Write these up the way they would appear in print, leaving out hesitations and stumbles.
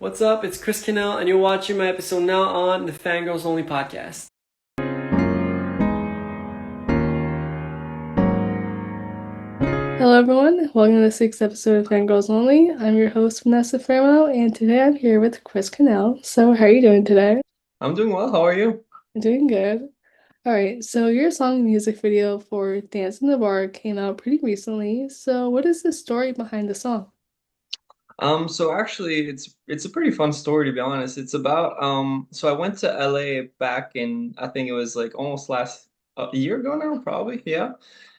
What's up? It's Chris Quesnel, and you're watching my episode now on the Fangirls Only podcast. Hello, everyone. Welcome to this week's episode of Fangirls Only. I'm your host, Vanessa Framo, and today I'm here with Chris Quesnel. So, how are you doing today? I'm doing well. How are you? I'm doing good. All right, so your song and music video for Dance in the Bar came out pretty recently. So, what is the story behind the song? So actually it's a pretty fun story to be honest. It's about so I went to LA back in I think it was like almost last a year ago now, probably, yeah.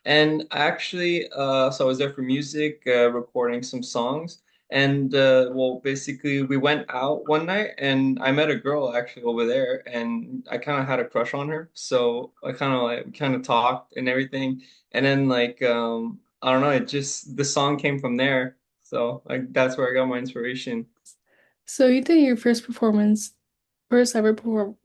And actually so I was there for music, recording some songs. And well basically we went out one night and I met a girl actually over there and I kind of had a crush on her. So I kind of talked and everything. And then like I don't know, it just the song came from there. So like that's where I got my inspiration. So, you did your first ever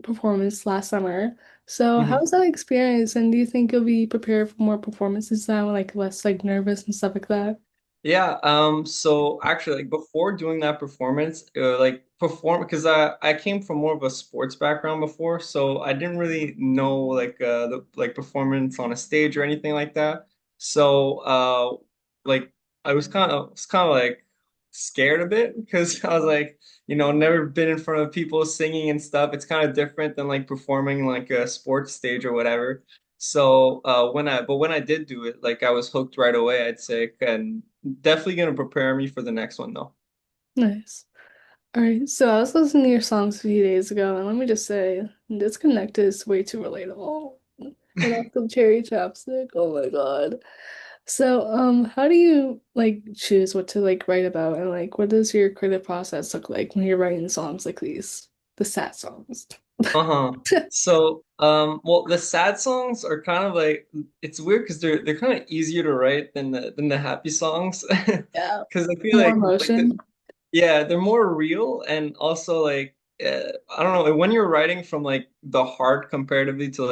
performance last summer. So, how Mhm. was that experience? And do you think you'll be prepared for more performances now, like less like nervous and stuff like that? Yeah, so actually like before doing that performance, because I came from more of a sports background before, so I didn't really know the like performance on a stage or anything like that. So like I was kind of like scared a bit because I was like, never been in front of people singing and stuff. It's kind of different than like performing like a sports stage or whatever. So when I did do it, like I was hooked right away, I'd say, and definitely gonna prepare me for the next one though. Nice. All right, so I was listening to your songs a few days ago, and let me just say, Disconnected is way too relatable. And also Cherry Chapstick, oh my God. So, how do you like choose what to like write about, and like what does your creative process look like when you're writing songs like these, the sad songs? Uh-huh. So, well, the sad songs are kind of like it's weird because they're kind of easier to write than the happy songs, Yeah, because I feel more like emotion. yeah, they're more real and also like I don't know when you're writing from like the heart comparatively to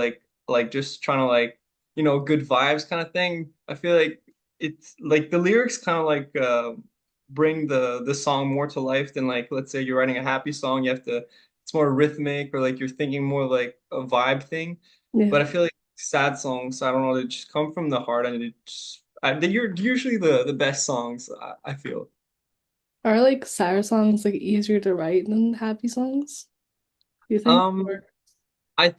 like just trying to like good vibes kind of thing. I feel like it's like the lyrics kind of like bring the song more to life than like let's say you're writing a happy song. You have to it's more rhythmic or like you're thinking more like a vibe thing. Yeah. But I feel like sad songs, I don't know, they just come from the heart and they're usually the best songs. I feel. Are like sad songs like easier to write than happy songs? Do you think? Um. Or I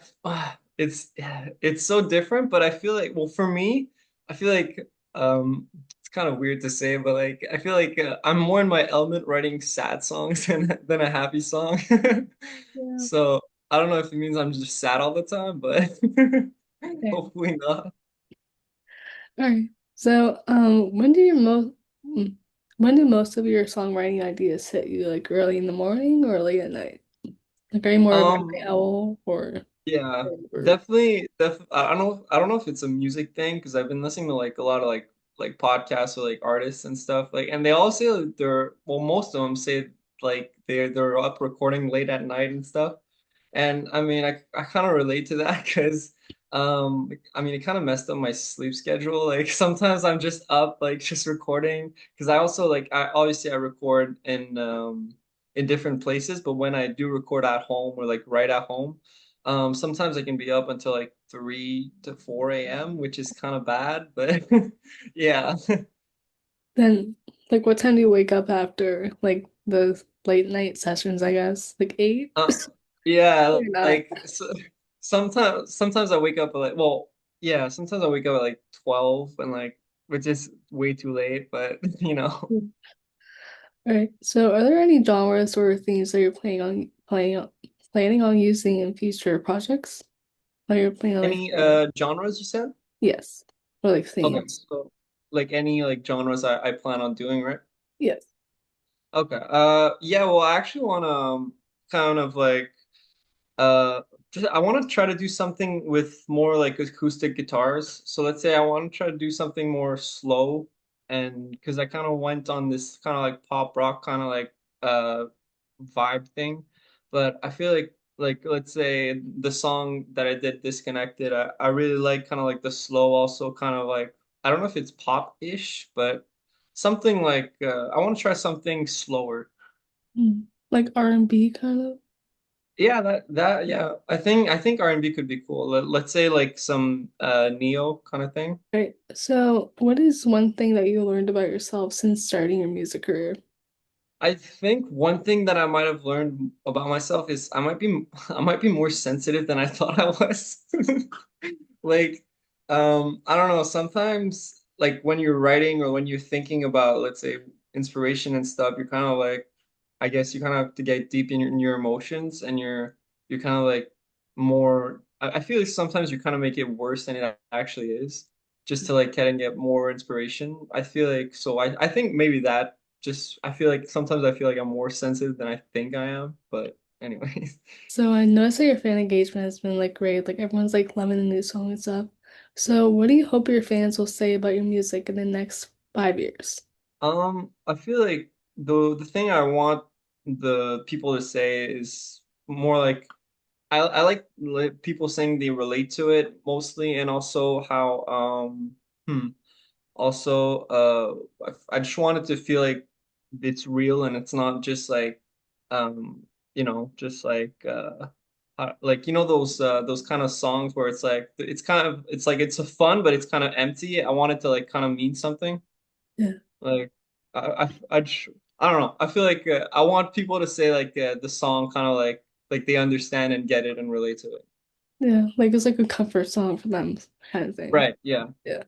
it's so different, but I feel like well for me, I feel like it's kind of weird to say, but like I feel like I'm more in my element writing sad songs than a happy song. yeah. So I don't know if it means I'm just sad all the time, but Okay. hopefully not. All right. So, when do most of your songwriting ideas hit you? Like early in the morning or late at night? Like, are you more of a Um, night owl yeah, or definitely, I don't know if it's a music thing because I've been listening to like a lot of like podcasts or like artists and stuff like, and they all say that they're well, most of them say like they're up recording late at night and stuff, and I mean I kind of relate to that because I mean it kind of messed up my sleep schedule. Like sometimes I'm just up like just recording because I also like I obviously I record in different places, but when I do record at home or like right at home. Sometimes I can be up until like 3 to 4 a.m., which is kind of bad, but yeah. then like what time do you wake up after like the late night sessions, I guess? Like 8? Uh, yeah, Or not? like sometimes I wake up at like well, yeah, sometimes I wake up at like 12 and like which is way too late, but All right. So, are there any genres or themes that you're planning on using in future projects? That you're planning on like Any writing? genres you said? Yes. Or like Okay, themes? so like any like genres I plan on doing, right? Yes. Okay. Yeah, well I actually wanna kind of like Uh, just I want to try to do something with more like acoustic guitars. So let's say I want to try to do something more slow, and because I kind of went on this kind of like pop rock kind of like uh vibe thing, but I feel like let's say the song that I did Disconnected, I really like kind of like the slow, also kind of like I don't know if it's pop-ish, but something like I want to try something slower. Mm. Like R&B kind of? Yeah, that yeah. I think R&B could be cool. Let's say like some neo kind of thing. Right. So, what is one thing that you learned about yourself since starting your music career? I think one thing that I might have learned about myself is I might be more sensitive than I thought I was. Like, I don't know, sometimes like when you're writing or when you're thinking about, let's say, inspiration and stuff, you're kind of like, I guess you kind of have to get deep in your emotions and you're kind of like more, I feel like sometimes you kind of make it worse than it actually is, just to like kind of get more inspiration. I feel like so I think maybe that just I feel like sometimes I feel like I'm more sensitive than I think I am, but anyways. So, I noticed that your fan engagement has been like great. Like everyone's like loving the new song and stuff. So, what do you hope your fans will say about your music in the next 5 years? I feel like the thing I want the people to say is more like I like people saying they relate to it mostly, and also how also I just want it to feel like it's real and it's not just like just like those kind of songs where it's like it's kind of it's like it's a fun but it's kind of empty. I want it to like kind of mean something. Yeah. Like I don't know. I feel like I want people to say like the song kind of like they understand and get it and relate to it. Yeah. Like it's like a comfort song for them kind of thing. Right. Yeah. Yeah.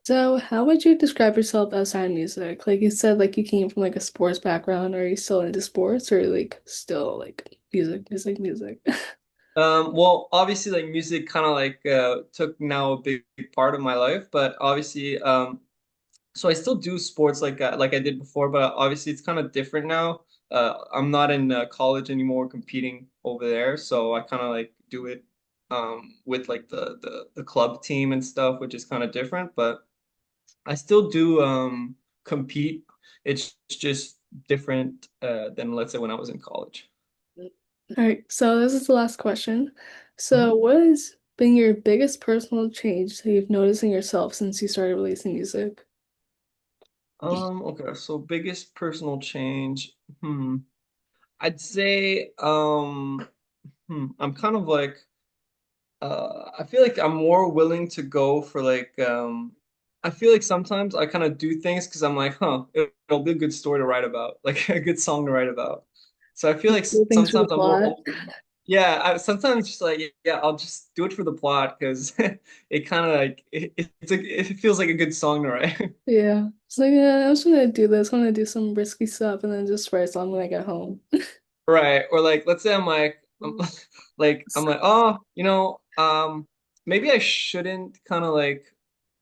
So, how would you describe yourself outside of music? Like you said, like you came from like a sports background. Are you still into sports or like still like music, music, music? Well, obviously, like music kind of like took now a big part of my life, but obviously, so I still do sports like I did before, but obviously it's kind of different now. I'm not in college anymore competing over there, so I kind of like do it with like the club team and stuff, which is kind of different, but I still do compete. It's just different than let's say when I was in college. All right, so this is the last question. Mhm. So, what has been your biggest personal change that you've noticed in yourself since you started releasing music? Okay, so biggest personal change. I'd say I'm kind of like I feel like I'm more willing to go for like I feel like sometimes I kind of do things because I'm like, it'll be a good story to write about, like a good song to write about. So I feel like Do things for the sometimes I'm more plot. yeah, sometimes just like yeah, I'll just do it for the plot because it kind of like it feels like a good song to write. Yeah. It's like, yeah, I'm just gonna do this. I'm gonna do some risky stuff and then just write a song when I get home. Right. Or like, let's say I'm like, I'm like, oh, maybe I shouldn't kind of like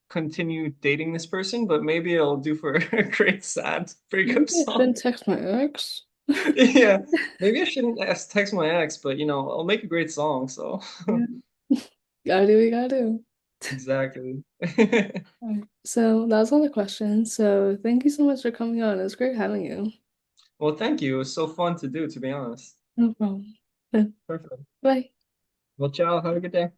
continue dating this person, but maybe it'll do for a great sad breakup Maybe I song. shouldn't text my ex. Yeah. Maybe I shouldn't text my ex, but I'll make a great song. So Yeah. Gotta do what you gotta do. exactly. Alright. So that's all the questions. So thank you so much for coming on. It was great having you. Well, thank you. It was so fun to do, to be honest. No problem. Yeah. Perfect. Bye. Well, ciao. Have a good day.